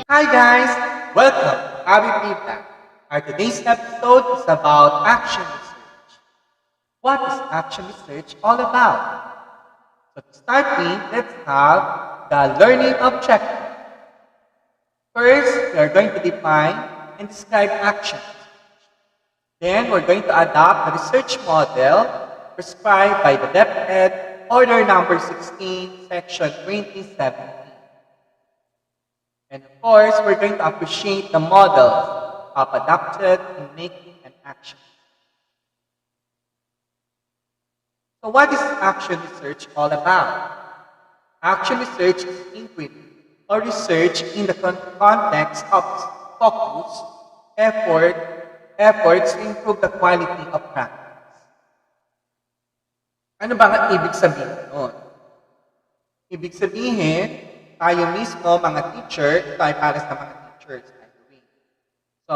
Hi guys! Welcome to Abby Feedback. Our today's episode is about action research. What is action research all about? So to start with, let's have the learning objective. First, we are going to define and describe action. Then, we're going to adopt the research model prescribed by the DepEd Order Number 16, Section 2017. And of course, we're going to appreciate the models of adopted in making an action. So what is action research all about? Action research is inquiry or research in the context of focus, efforts to improve the quality of practice. Ano ba ang ibig sabihin nun? Ibig sabihin, tayo mismo, mga teacher, ito ay para sa mga teachers, by the way. So,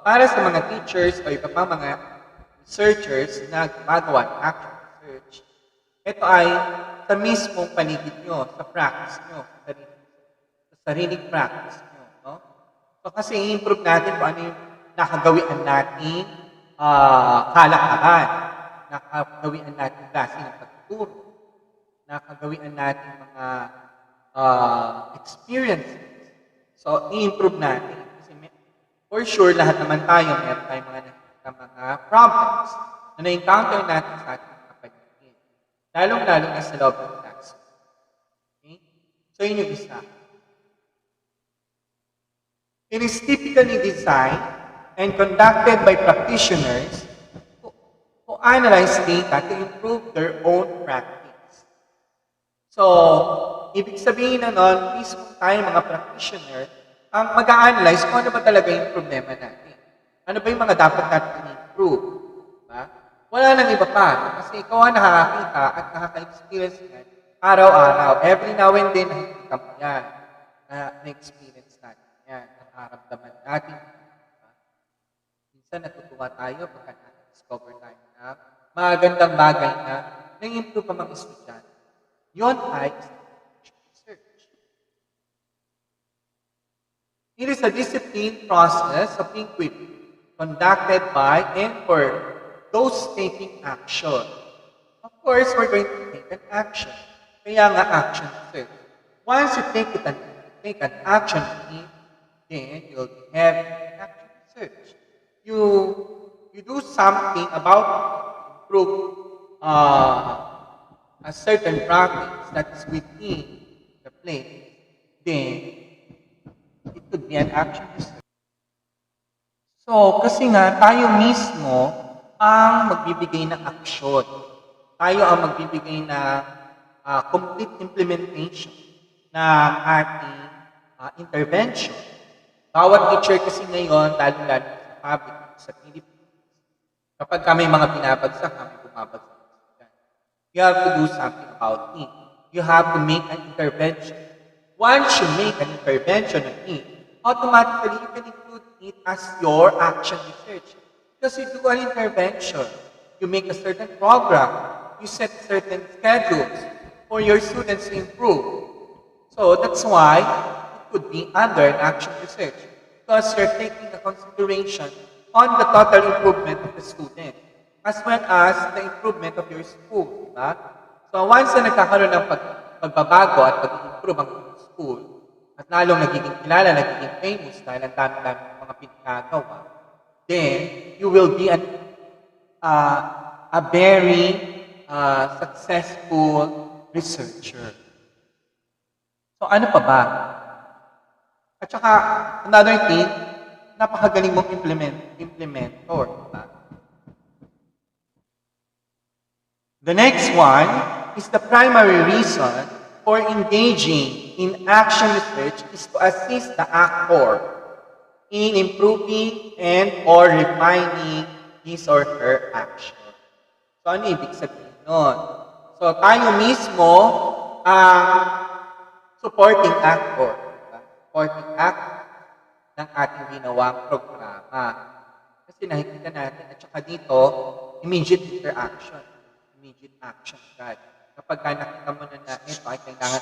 para sa mga teachers o iba pa mga researchers na gumagawa ng action research, ito ay sa mismong paligid nyo, sa practice nyo, sa sariling practice nyo. No? So, kasi i-improve natin kung ano yung nakagawian natin kalakaran, nakagawian natin klase ng pagtuturo, nakagawian natin mga experiences. So, i-improve natin. Kasi for sure, lahat naman tayo, meron tayong mga nakikita mga problems na na-encounter natin sa ating mga paligid. Lalong-lalo na sa loob ng classroom. Okay? So, yun yung isa. It is typically designed and conducted by practitioners who analyze data to improve their own practice. So, ibig sabihin na nun, mismo tayo mga practitioner, ang mag-a-analyze kung ano ba talaga yung problema natin. Ano ba yung mga dapat natin i-improve? Diba? Wala nang iba pa. Kasi ikaw ang nakakakita at nakaka-experience yan araw-araw. Every now and then, nakikita mo yan. Na-experience natin yan. Nakaramdaman natin. Diba? Minsan natutuwa tayo pagka na-discover tayo na magandang bagay na na-improve ang mga estudyante. Yun ay research. It is a disciplined process of inquiry conducted by and for those taking action. Of course, we're going to take an action. Kaya nga action research. Once you take an action, then you'll have action research. You do something about improve a certain practice that is within the place, then it could be an action research. So, kasi nga, tayo mismo ang magbibigay ng aksyon. Tayo ang magbibigay ng complete implementation ng ating intervention. Bawat teacher kasi ngayon, lalo-lalo sa public, sa Philippines, kapag kami mga pinabagsak, kami bumabagsak. You have to do something about it. You have to make an intervention. Once you make an intervention on it, automatically you can include it as your action research. Because you do an intervention, you make a certain program, you set certain schedules for your students to improve. So that's why it could be under an action research. Because you're taking a consideration on the total improvement of the student, as well as the improvement of your school, diba? So once na nagkakaroon ng pagbabago at pag-improve ang school, at lalong nagiging kilala, nagiging famous dahil ang dami-dami ng mga pinagagawa, then you will be a very successful researcher. So ano pa ba? At saka, another thing, napakagaling mong implementor, diba? The next one is the primary reason for engaging in action research is to assist the actor in improving and or refining his or her action. So, ano ibig sabihin nun? So, tayo mismo ang supporting actor. Supporting actor ng ating ginawang programa. Kasi nakikita natin, at saka dito, immediate interaction. Immediate action agad. Kapag nakita mo na ito ay kailangan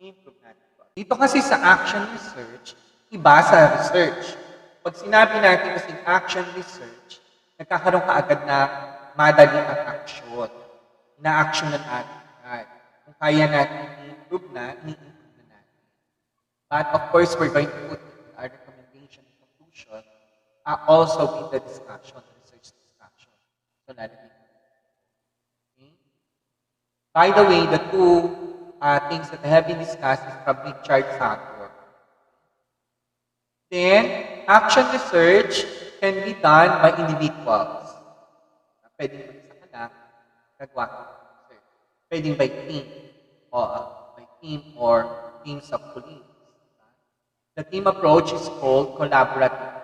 improve natin ito. Dito kasi sa action research, iba sa research. Pag sinabi natin kasing action research, nagkakaroon ka agad na madali ang action. Na-action na natin. Kung kaya natin i-improve na, i-improve na natin. But of course, we're going to put our recommendation and conclusion also in the discussion, research discussion. So, lalagay. Okay? By the way, the two things that have been discussed is from Richard Sator. Then, action research can be done by individuals. Pwedeng mag-isa ka lang, nagawa ka ng research. Pwedeng by team or teams of colleagues. The team approach is called collaborative.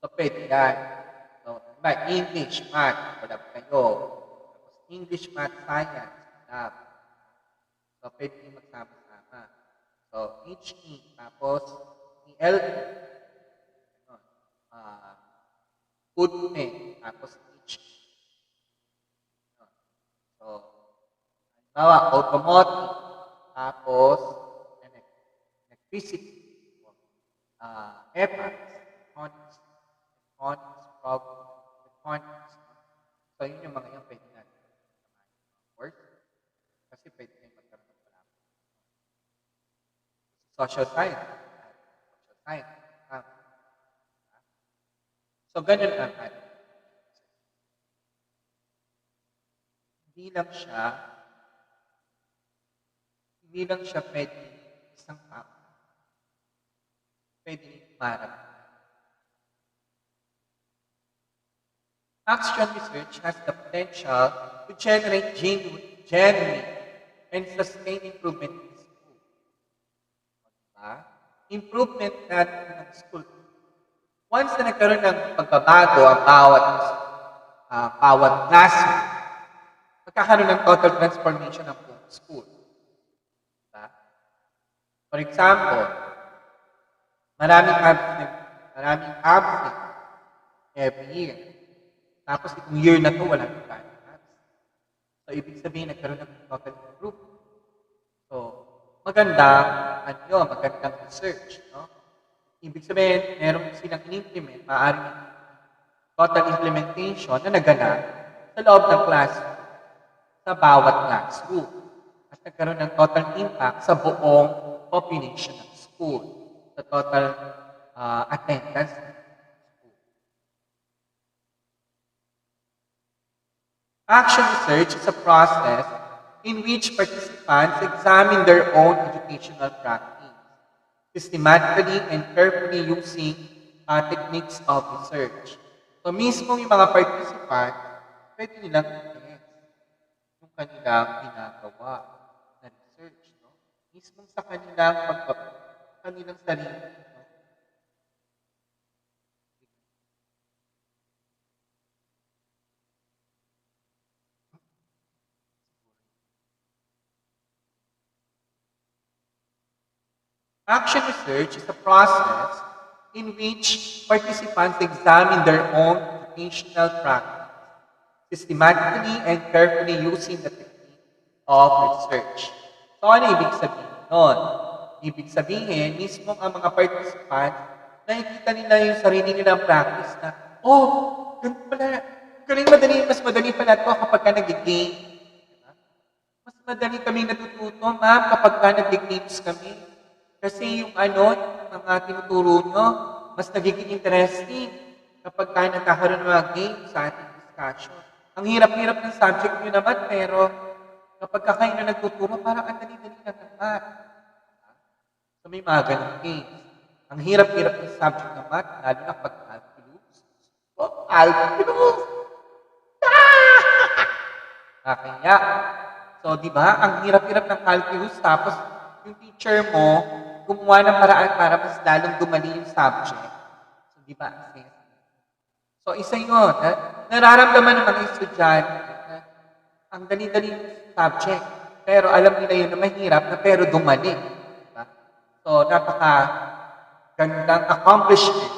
So, pwede yan. So, English, math, collab kayo. English, math, science, collab. So, pwede yung magsama-sama. So, HE, tapos ELE. Food tapos HE. So, halimbawa, automotive, tapos electricity, electronics, electronics. So, yun yung mga yung pwede natin. Work. Kasi pwede kayong magkaroon ng pala. Social science. So, ganun ang atin. Hindi lang siya pwede isang tao. Pwede marami. Action research has the potential to generate genuine and sustained improvement in school. Diba? Improvement natin ng school. Once na nagkaroon ng pagbabago ang bawat classroom, magkakaroon ng total transformation ng buong school. Diba? For example, maraming absent every year. Tapos itong year na to, wala nang absent. So, ibig sabihin, nagkaroon ng total improvement. So, magandang research. No? Ibig sabihin, meron silang in-implement, maaaring total implementation na naganap sa loob ng classroom, sa bawat classroom. At nagkaroon ng total impact sa buong population ng school, sa total attendance ng school. Action research is a process in which participants examine their own educational practice, systematically and carefully using techniques of research. So, mismo yung mga participants, pwede nilang i-test yung kanilang ginagawa na research. No? Mismo sa kanilang sarili. No? Action research is a process in which participants examine their own educational practice, systematically and carefully using the technique of research. So, ano ibig sabihin nun? Ibig sabihin, mismo ang mga participants, nakikita nila yung sarili nilang practice na, ganito pala, mas madali pala ito kapag ka nag-game. Mas madali kami natututo, ma'am, kapag ka nag-games kami. Kasi yung mga tinuturo nyo, mas nagiging interesting kapag tayo nagkakaroon ng mga games sa ating discussion. Ang hirap-hirap ng subject nyo naman, pero kapag kayo na nagtuturo, parang ang dali-dali lang naman. So may mga ganong games. Ang hirap-hirap ng subject ng math, lalo na pag calculus. Calculus! Kaya, so di ba, ang hirap-hirap ng calculus, tapos yung teacher mo, gumawa ng paraan para mas lalong dumali yung subject. So, di ba? So, isa yun. Nararamdaman ng mga estudyante na ang dali-dali yung subject. Pero alam nila yun na mahirap na pero dumali. Diba? So, napaka-gandang accomplishment.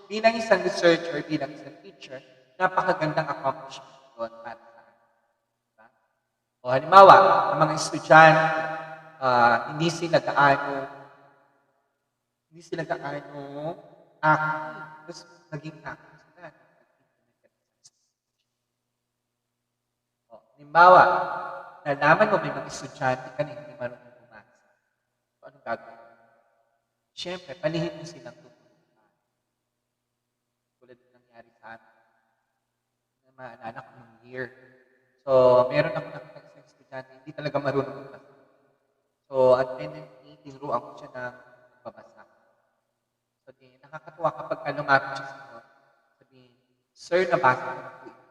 Bilang isang researcher, bilang isang teacher, napaka-gandang accomplishment doon para sa akin. Diba? O halimbawa, ang mga estudyante, hindi sila gaano active. Tapos naging active sila. Halimbawa, nalaman mo may mga estudyante ka na hindi marunong bumasa. So, anong gagawin? Siyempre, palihin mo silang tuturuan. Tulad ng nangyari sa amin. Na maalala ko ng year. So, meron ako nakita sa estudyante, hindi talaga marunong magbasa. So, at NNP, tinuruan ko siya ng babasa. So, nakakatuwa kapag lumapit siya sa iyo, sabihin, "Sir, nabasa ko na po ito."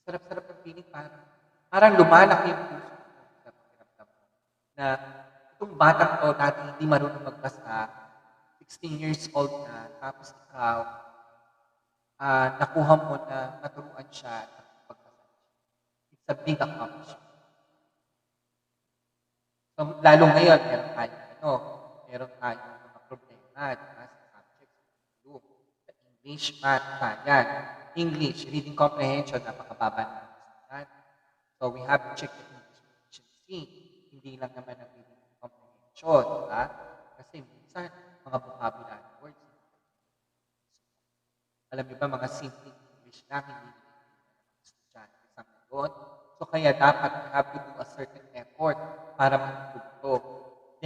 Sarap-sarap ng feeling, parang lumalaki yung puso ko sa pakiramdam mo. Na itong batang to dati hindi marunong magbasa, 16 years old na, tapos ikaw, nakuha mo na maturuan siya at magbasa. It's a big accomplishment. So, lalo ngayon, meron tayong mga problema, diba, sa subjects, sa English, math, science. English, reading comprehension, napakababa ng estudyante. So, we have to check the English proficiency. Hindi lang naman ang reading comprehension, diba? Kasi minsan, mga vocabulary words. Alam niyo ba, mga simple English lang, hindi naman ng estudyante sa ngayon. So, kaya dapat we have to do a certain effort para mag-improve to.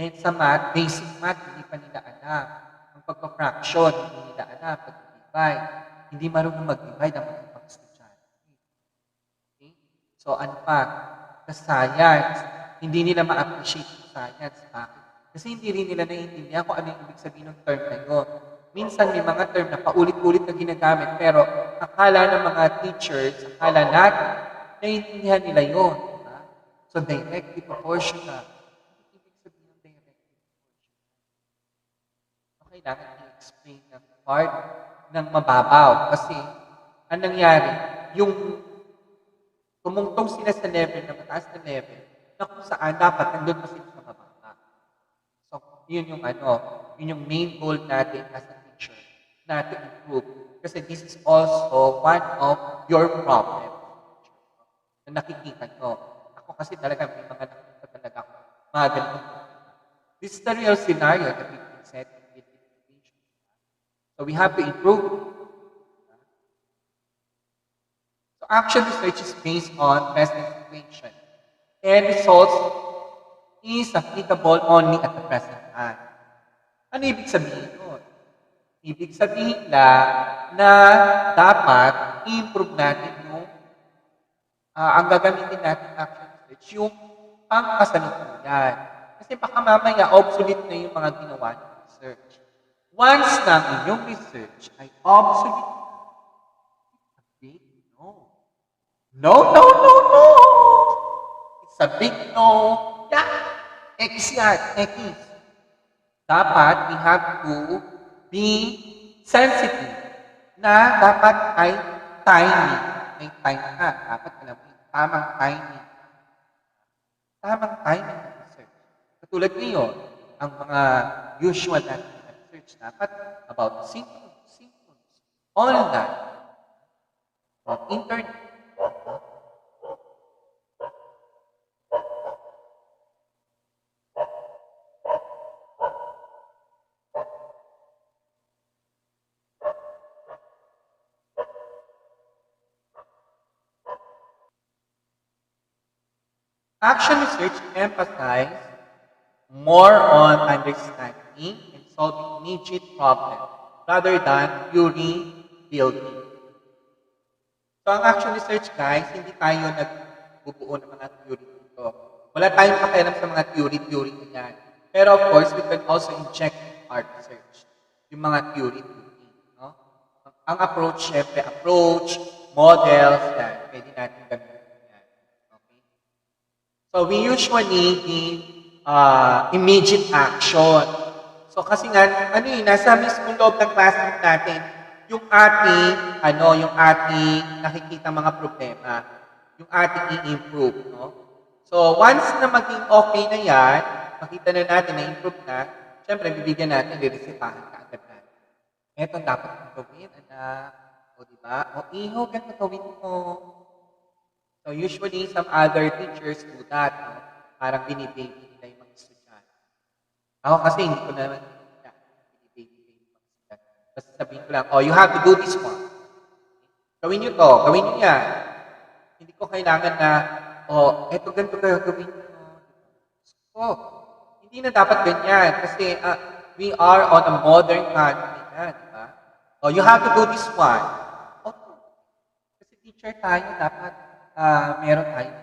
Then sa math, basic math, hindi pa nila alam. Ang pagpa-fraction, hindi nila alam. Pag-divide, hindi marunong mag-divide ang mga ibang estudyante. Okay? So, ano pa? Sa science, hindi nila ma-appreciate yung science. Bakit? Kasi hindi rin nila naiintindihan kung ano yung ibig sabihin ng term na yun. Minsan may mga term na paulit-ulit na ginagamit, pero akala ng mga teachers, akala natin, naiintindihan nila yun. Diba? So, directly proportional. Ano ibig sabihin ng directly proportional? So, kailangan i-explain ng part ng mababaw. Kasi, ang nangyari, yung tumungtong sila sa level na mataas na level, na kung saan dapat nandun pa sila sa mababa. So, yun yung main goal natin as a teacher, na to improve. Kasi this is also one of your problems na nakikita nyo. Ako kasi talaga, may mga nakikita talaga ako, mga ganitong problema. This is the real scenario that we've been setting with education. So, we have to improve. So, action research is based on present situation. And results is applicable only at the present time. Ano ibig sabihin nun? Ibig sabihin na dapat i-improve natin yung ang gagamitin natin action research, yung pangkasalukuyan. Kasi baka mamaya obsolete na yung mga ginawa ng research. Once na ang inyong research ay obsolete, it's a big no. No! It's a big no. Yeah. X yan. X. Dapat we have to be sensitive na dapat ay timing. May time ka. Dapat alam mo yung tamang timing. Tamang timing ng research. Katulad ngayon, ang mga usual natin na research dapat about symptoms, online, about internet. Action research emphasizes more on understanding and solving immediate problems rather than theory building. So, ang action research, guys, hindi tayo nagbubuo ng mga theory dito. Wala tayong pakialam sa mga theory yan. Pero of course, we can also inject art research. Yung mga theory. No? Ang approach, syempre, models, yan. Pwede natin gamitin. So, we usually need immediate action. So, kasi nga, nasa mismong loob ng classroom natin, yung ating nakikita mga problema, yung ating i-improve, no? So, once na maging okay na yan, makita na natin na improve na, syempre, bibigyan natin, liresitahan ka agad natin. Ito dapat mong gawin, anak. O, diba? O, iho, ganito gawin mo. So, usually, some other teachers do that. No? Parang binibigay nila yung Ako kasi hindi ko naman basta sabihin ko lang, oh, you have to do this one. Gawin nyo to, gawin nyo yan. Hindi ko kailangan na, oh, eto ganito gawin nyo. Oh, hindi na dapat ganyan kasi we are on a modern country na, di ba? Oh, you have to do this one. Oh, kasi teacher tayo, dapat meron tayo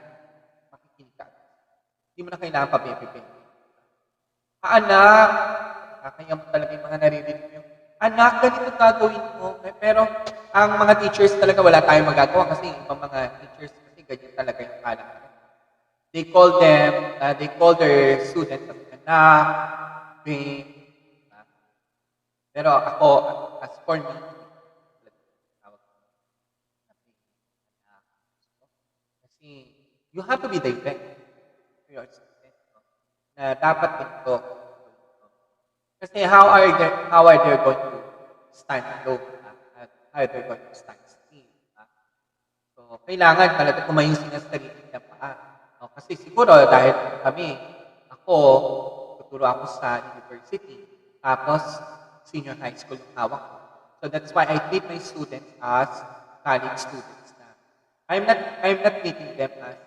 makikinig ka. Hindi mo na kailangan pa bebe. Anak, kaya mo talaga yung mga naririnig mo. Anak, ganito gagawin mo. Pero ang mga teachers talaga wala tayong magagawa kasi yung mga teachers kasi ganyan talaga yung kala. They call their students anak, babe. Pero ako, as for me, kasi you have to be direct to your students. Na dapat ito. Kasi how are they going to stand low? How are they going to stand still? So, kailangan talaga kumayusin ang sarili ng paa. Kasi siguro dahil ako, tuturo ako sa university, tapos senior high school yung hawak ko. So that's why I treat my students as college students na. I'm not treating them as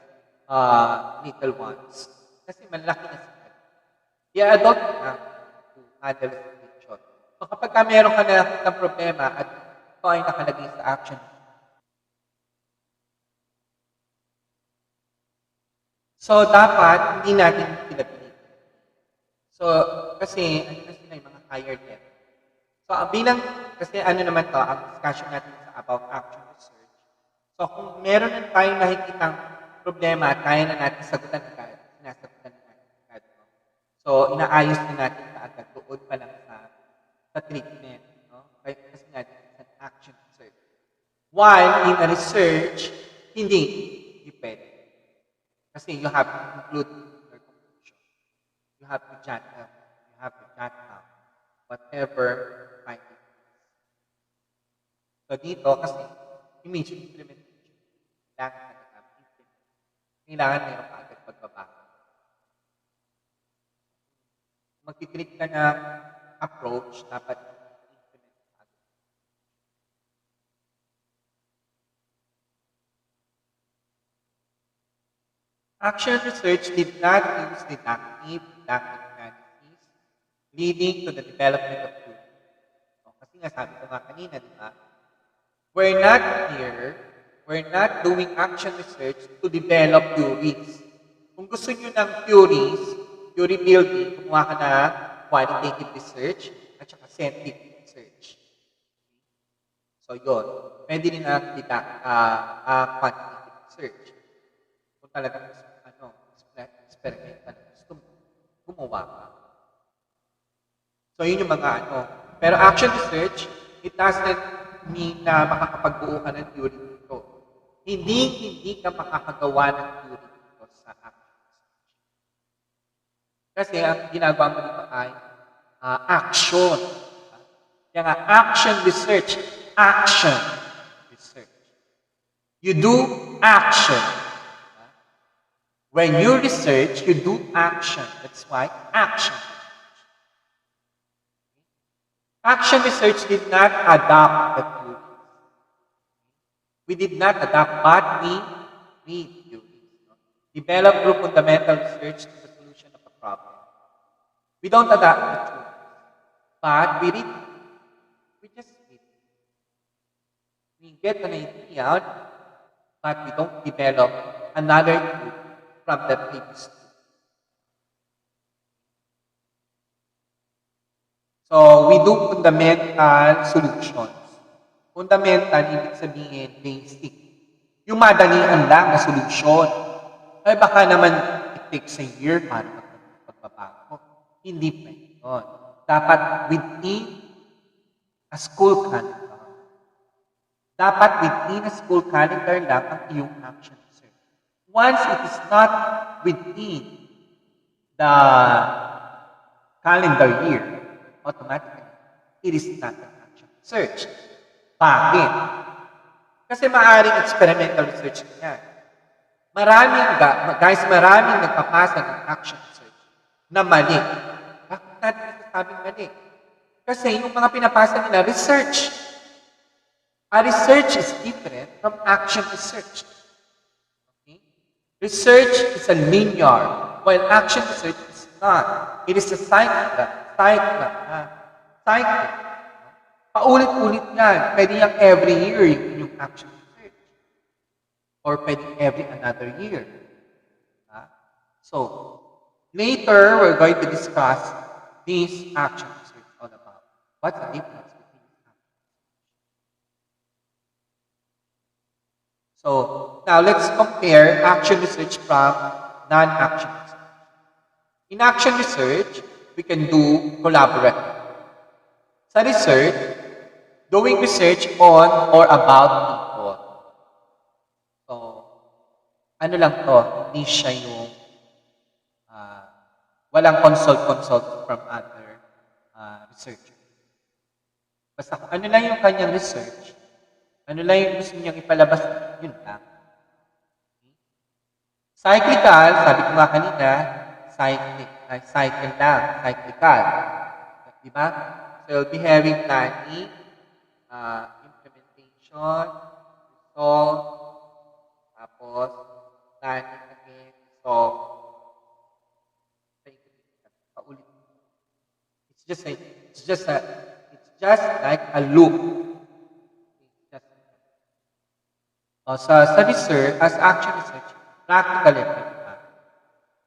little ones. Kasi malaki na sila. They are adult na to handle the situation. So kapag meron ka na ng problema at ito ay nakalagay sa action, so, dapat hindi natin pinapilitan. So, kasi, na sila yung mga higher level. So, kasi naman to, ang discussion natin sa about action research. So, kung meron na tayong nakikitang problema, kaya na natin sagutan agad, sinasagutan natin agad. So, inaayos na natin kaagad doon pa lang sa treatment. No? Kasi nga, it's an action research. While in a research, hindi pwede. Kasi you have to include your conclusion. You have to jot down whatever finding. So dito kasi immediate implementation. Kailangan meron ka agad pagbabago. Mag-treat ka ng approach, dapat implement agad. Action research did not use deductive analysis leading to the development of theory. Kasi nga sabi ko nga kanina, di ba? We're not doing action research to develop theories. Kung gusto nyo ng theory building, kumuha ka na qualitative research at saka scientific research. So yun, pwede rin ang quantitative research. Kung talagang experimental gusto mo, gumawa ka. So, yun yung mga Pero action research, it doesn't mean na makakapagbuo ka ng theory dito. Hindi ka makakagawa ng theory dito sa action research. Kasi ang ginagawa mo dito ay action. Kaya nga, action research. You do action. When you research, you do action. That's why action research. Action research did not adopt the theories. We did not adopt, but we read theories. Develop through fundamental research to the solution of a problem. We don't adopt the theories, but we read. We just read. We get an idea, but we don't develop another theory from the previous two. So, we do fundamental solutions. Fundamental, ibig sabihin, basic. Yung madalian lang na solution. Ay baka naman it takes a year para magbabago. Hindi pwede yun. Dapat within a school calendar. Dapat within a school calendar lang ang iyong action. Once it is not within the calendar year, automatically, it is not an action research. Bakit? Kasi maaaring experimental research yan. Maraming nagpapasa ng action research na mali. Bakit? natin masasabing mali. Kasi yung mga pinapasa nila, research. A research is different from action research. Okay? Research is a linear, while action research is not. It is a cycle. Paulit-ulit yan. Pwede yung every year yung action research. Or pwede every another year. So, later, we're going to discuss these action research all about. What's the difference between action? So, now let's compare action research from non-action research. In action research, we can do collaborative. Sa research, doing research on or about people. So, ano lang to, hindi siya yung walang consult from other researchers. Basta kung ano lang yung kanyang research, ano lang yung gusto niyang ipalabas, yun lang. Cyclical, sabi ko nga kanina, cycle lang, cyclical. Diba? So, you'll be having planning, implementation, result, tapos planning again, result. It's just like a loop. Sa research, as action research, practical yan.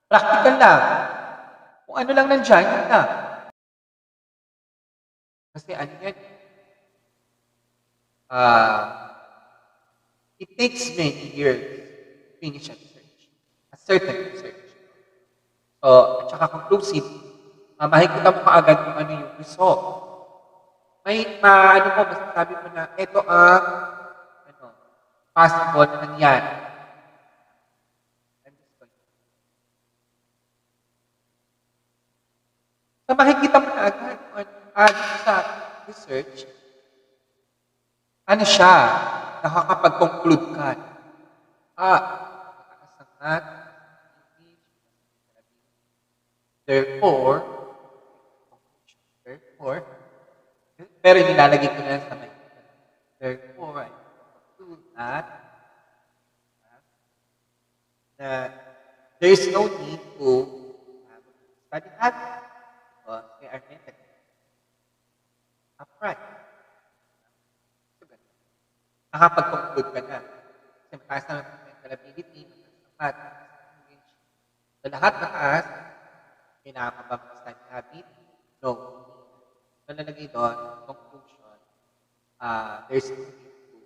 Practical lang. Kung ano lang nandiyan, yun lang. Kasi ano yan? It takes many years to finish a research. A certain research. So, at saka conclusive, makikita mo kaagad kung ano yung result. Ano mo, masasabi mo na, ito ang possible na nangyari. So, makikita mo na agad kung sa research, ano siya, nakakapag-conclude ka. Nakasangat, therefore, pero nilalagay ko na sa may. Therefore, I conclude that there is no need to study that because they are mental. Upright. Nakapag-conclude ka na. Kasi mataas na mental ability, mataas na English. Sa lahat mataas, kailangan ba mag-study habit? No. Nalalagay doon, conclusion, there's no need to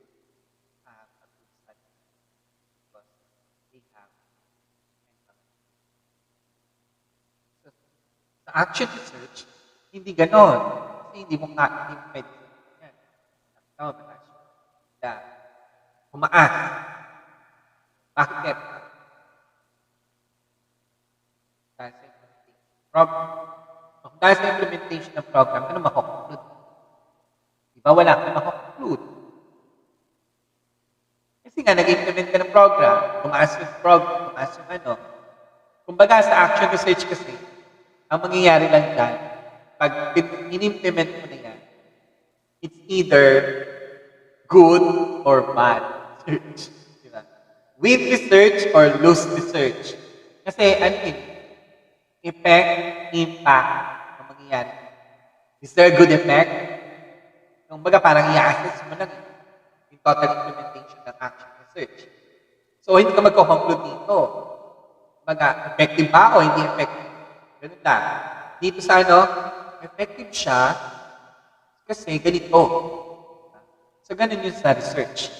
have a good study because they have so, sa action research, hindi ganon. Kasi hindi mo pwede. Yan. Ikaw, mataas yun. Humaas. Bakit kaya? Dahil sa implementation ng program, ano makonclude? Diba wala ka makonclude? Kasi nga, nag-implement ka ng program, tumaas yung program, tumaas yung ano. Kumbaga sa action research kasi, ang mangyayari lang dyan, pag in-implement mo na yan, it's either good or bad research. Diba? With research or lose research. Kasi ano yun? Effect, impact, ang mangyayari. Is there a good effect? Yung baga parang i-assess mo lang yung total implementation ng action research. So, hindi ka magko-conclude dito. Baga, effective ba o hindi effective? Ganun lang. Dito sa effective siya kasi ganito. So, ganun yun sa research.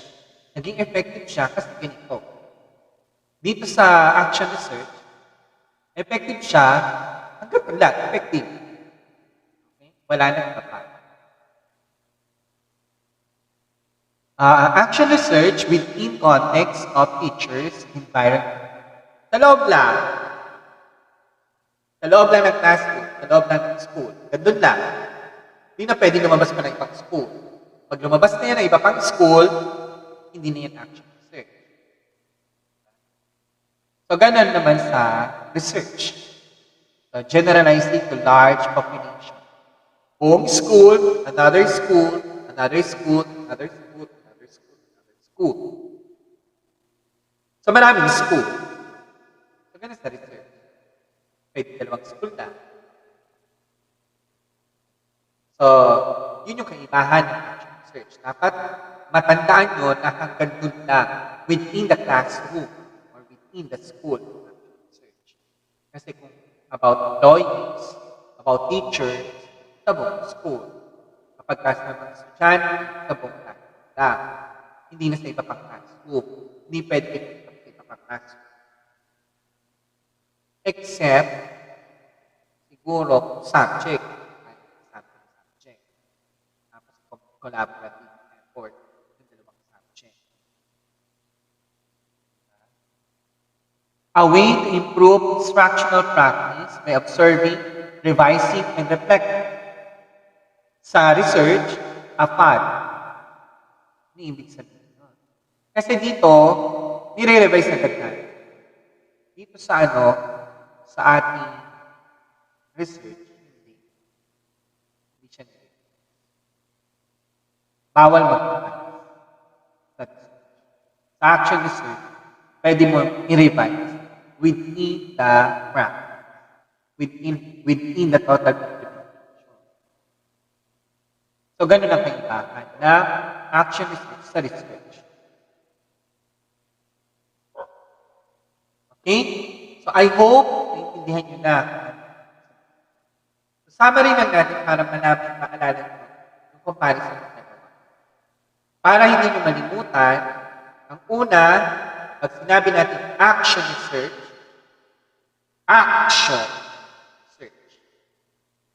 Naging effective siya kasi ganito. Dito sa action research, effective siya, hanggang wala, effective. Okay? Wala nang tapat. Action research within context of teachers' environment. Sa loob lang. Sa loob lang ng classroom. Sa loob lang ng school. Gandun lang. Hindi na pwede lumabas pa ng ibang school. Pag lumabas na yan ng iba pang school, hindi na yan action research. So, ganun naman sa research. generalizing to large population. Home school, another school, another school, another school, another school, another school. So maraming school. So ganun sa research. Pwede dalawang school na. So, yun yung kaibahan ng action research. Dapat matandaan nyo na hanggang dun lang within the classroom or within the school ng action research. Kasi kung about employees, about teachers, sa buong school. Kapag kasi ng mga estudyante, sa buong classroom lang. Hindi na sa iba pang classroom. Hindi pwede sa iba pang classroom. Except, siguro, subject. Subject. Tapos, collaborative effort ng dalawang subject. A way to improve instructional practice by observing, revising, and reflecting. Sa research, a FAD. Ano ibig sabihin? Kasi dito, nire-revise agad natin. Dito sa sa ating research, hindi siya nire-revise. Bawal mag-revise. Sa action research, pwede mo i-revise within the practice, within the total implementation. So, ganun ang kaibahan na action research sa research. Okay? So, I hope naintindihan nyo na. So, summary lang natin para malapit maalala nyo yung comparison ng dalawa. Para hindi nyo malimutan, ang una, pag sinabi natin action research,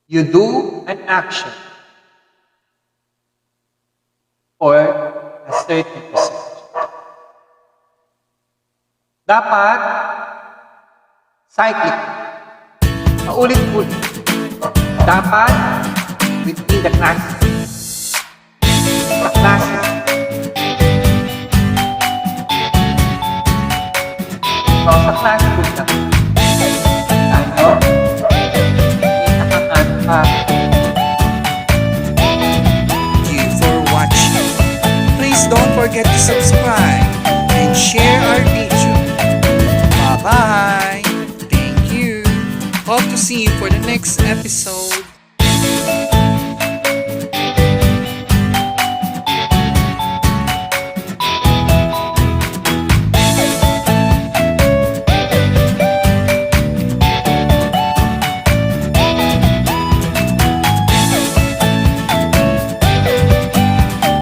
you do an action for a certain research. Dapat cyclic. Paulit-ulit. Dapat within the classes. Sa classes. So, sa classroom,